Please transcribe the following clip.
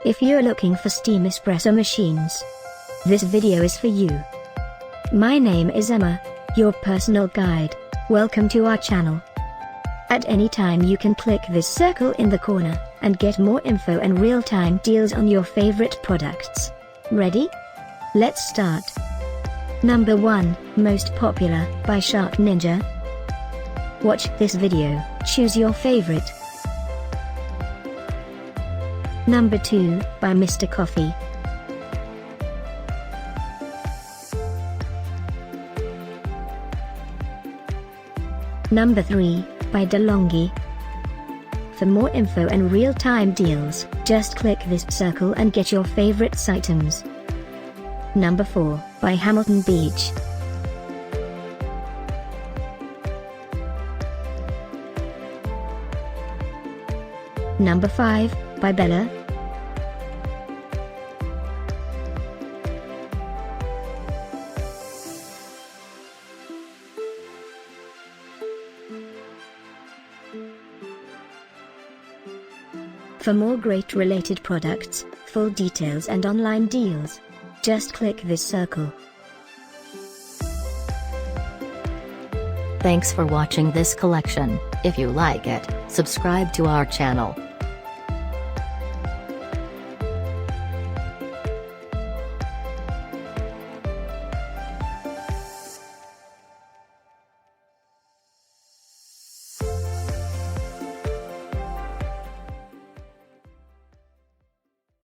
If you're looking for steam espresso machines, this video is for you. My name is Emma, your personal guide. Welcome to our channel. At any time you can click this circle in the corner, and get more info and real-time deals on your favorite products. Ready? Let's start. Number 1, Most Popular, by SharkNinja. Watch this video, choose your favorite. Number 2, by Mr. Coffee. Number 3, by Delonghi. For more info and real-time deals, just click this circle and get your favorite items. Number 4, by Hamilton Beach. Number 5, by Bella. For more great related products, full details and online deals, just click this circle. Thanks for watching this collection. If you like it, subscribe to our channel.